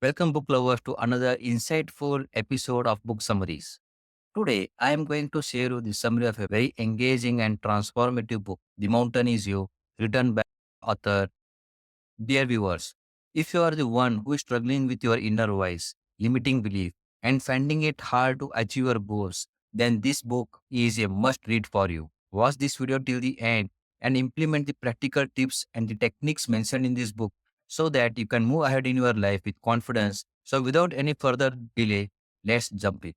Welcome, book lovers, to another insightful episode of Book Summaries. Today, I am going to share you the summary of a very engaging and transformative book, The Mountain Is You, written by author. Dear viewers, if you are the one who is struggling with your inner voice, limiting belief, and finding it hard to achieve your goals, then this book is a must read for you. Watch this video till the end and implement the practical tips and the techniques mentioned in this book so that you can move ahead in your life with confidence. So, without any further delay, let's jump in.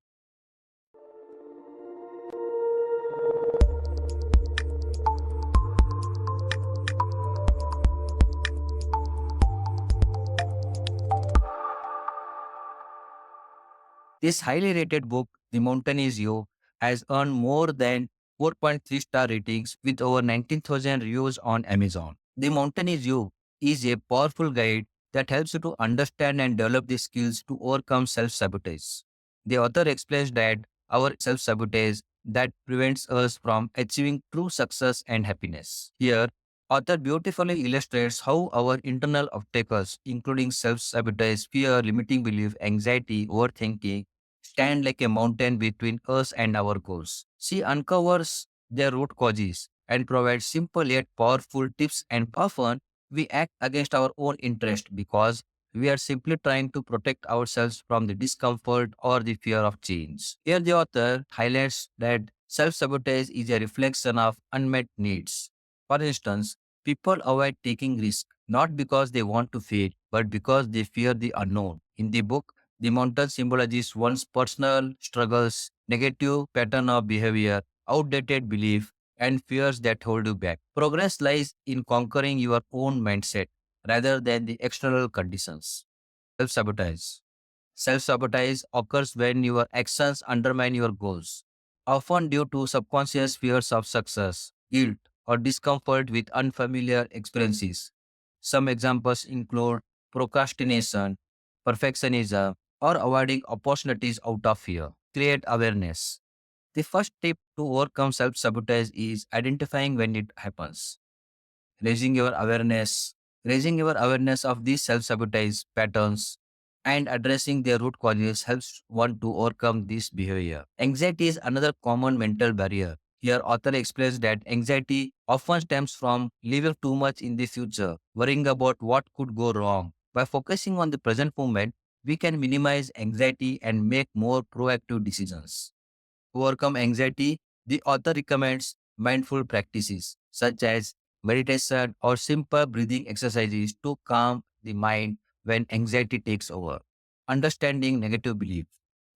This highly rated book, The Mountain Is You, has earned more than 4.3-star ratings with over 19,000 reviews on Amazon. The Mountain Is You is a powerful guide that helps you to understand and develop the skills to overcome self-sabotage. The author explains that our self-sabotage that prevents us from achieving true success and happiness. Here, author beautifully illustrates how our internal obstacles, including self-sabotage, fear, limiting belief, anxiety, overthinking, stand like a mountain between us and our goals. She uncovers their root causes and provides simple yet powerful tips, and often we act against our own interest because we are simply trying to protect ourselves from the discomfort or the fear of change. Here the author highlights that self-sabotage is a reflection of unmet needs. For instance, people avoid taking risks not because they want to fail, but because they fear the unknown. In the book, the mountain symbolizes one's personal struggles, negative pattern of behavior, outdated belief, and fears that hold you back. Progress lies in conquering your own mindset rather than the external conditions. Self sabotage. Self sabotage occurs when your actions undermine your goals, often due to subconscious fears of success, guilt, or discomfort with unfamiliar experiences. Some examples include procrastination, perfectionism, or avoiding opportunities out of fear. Create awareness. The first step to overcome self sabotage is identifying when it happens. Raising your awareness, raising your awareness of these self-sabotage patterns and addressing their root causes helps one to overcome this behavior. Anxiety is another common mental barrier. Here, author explains that anxiety often stems from living too much in the future, worrying about what could go wrong. By focusing on the present moment, we can minimize anxiety and make more proactive decisions. To overcome anxiety, the author recommends mindful practices such as meditation or simple breathing exercises to calm the mind when anxiety takes over. Understanding negative belief.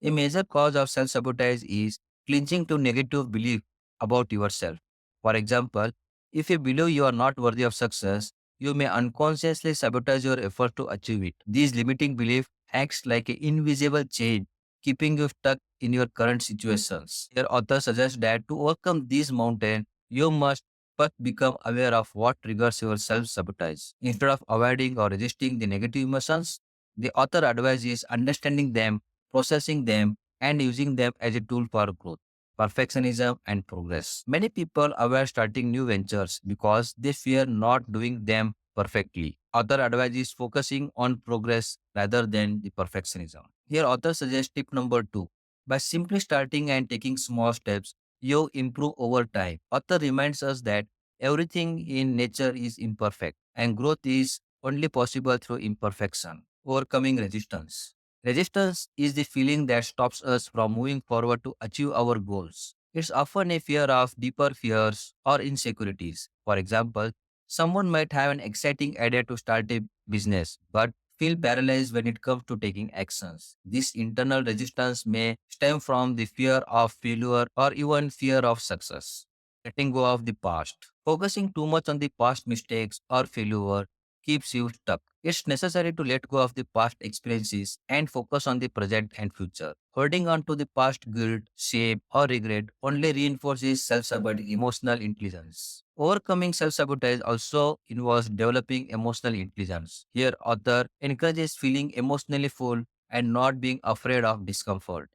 A major cause of self sabotage is clinging to negative belief about yourself. For example, if you believe you are not worthy of success, you may unconsciously sabotage your effort to achieve it. These limiting belief acts like an invisible chain, keeping you stuck in your current situations. Your author suggests that to overcome these mountains, you must first become aware of what triggers your self-sabotage. Instead of avoiding or resisting the negative emotions, the author advises understanding them, processing them, and using them as a tool for growth, perfectionism, and progress. Many people avoid starting new ventures because they fear not doing them perfectly. Author advises focusing on progress rather than the perfectionism. Here, author suggests tip number two. By simply starting and taking small steps, you improve over time. Author reminds us that everything in nature is imperfect and growth is only possible through imperfection. Overcoming resistance. Resistance is the feeling that stops us from moving forward to achieve our goals. It's often a fear of deeper fears or insecurities. For example, someone might have an exciting idea to start a business, but feel paralyzed when it comes to taking actions. This internal resistance may stem from the fear of failure or even fear of success. Letting go of the past. Focusing too much on the past mistakes or failure keeps you stuck. It's necessary to let go of the past experiences and focus on the present and future. Holding on to the past guilt, shame, or regret only reinforces self-sabotage emotional intelligence. Overcoming self-sabotage also involves developing emotional intelligence. Here, author encourages feeling emotionally full and not being afraid of discomfort.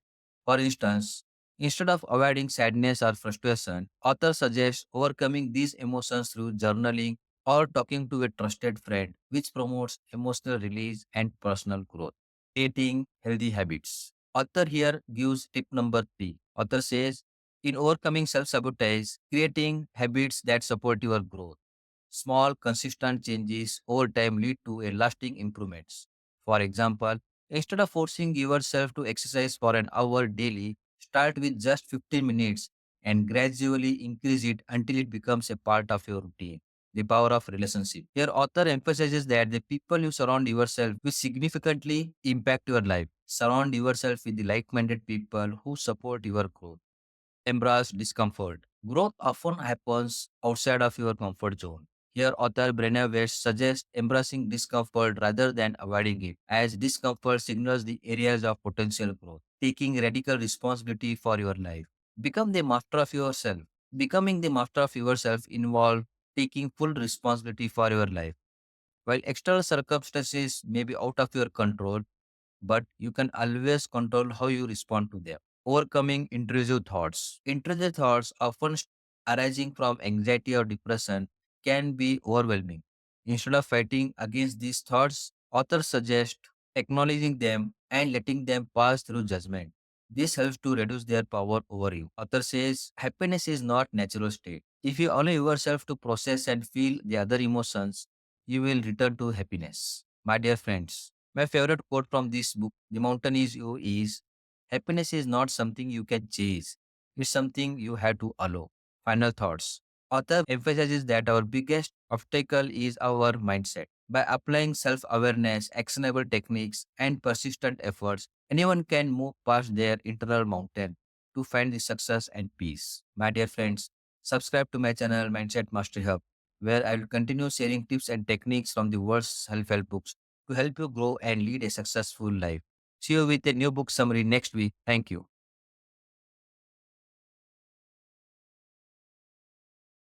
For instance, instead of avoiding sadness or frustration, author suggests overcoming these emotions through journaling or talking to a trusted friend, which promotes emotional release and personal growth. creating healthy habits. Author here gives tip number 3. Author says, in overcoming self-sabotage, creating habits that support your growth. Small, consistent changes over time lead to a lasting improvements. For example, instead of forcing yourself to exercise for an hour daily, start with just 15 minutes and gradually increase it until it becomes a part of your routine. The power of relationship. Here, author emphasizes that the people you surround yourself with significantly impact your life. Surround yourself with the like-minded people who support your growth. Embrace discomfort. Growth often happens outside of your comfort zone. Here, author Brianna Wiest suggests embracing discomfort rather than avoiding it, as discomfort signals the areas of potential growth. Taking radical responsibility for your life. Become the master of yourself. Becoming the master of yourself involves taking full responsibility for your life. While external circumstances may be out of your control, but you can always control how you respond to them. Overcoming intrusive thoughts. Intrusive thoughts, often arising from anxiety or depression, can be overwhelming. Instead of fighting against these thoughts, authors suggest acknowledging them and letting them pass through judgment. This helps to reduce their power over you. Author says happiness is not natural state. If you allow yourself to process and feel the other emotions, you will return to happiness. My dear friends, my favorite quote from this book, The Mountain Is You, is happiness is not something you can chase, it's something you have to allow. Final thoughts. Author emphasizes that our biggest obstacle is our mindset. By applying self awareness, actionable techniques, and persistent efforts, anyone can move past their internal mountain to find the success and peace. My dear friends, subscribe to my channel Mindset Mastery Hub, where I will continue sharing tips and techniques from the world's self help books to help you grow and lead a successful life. See you with a new book summary next week. Thank you.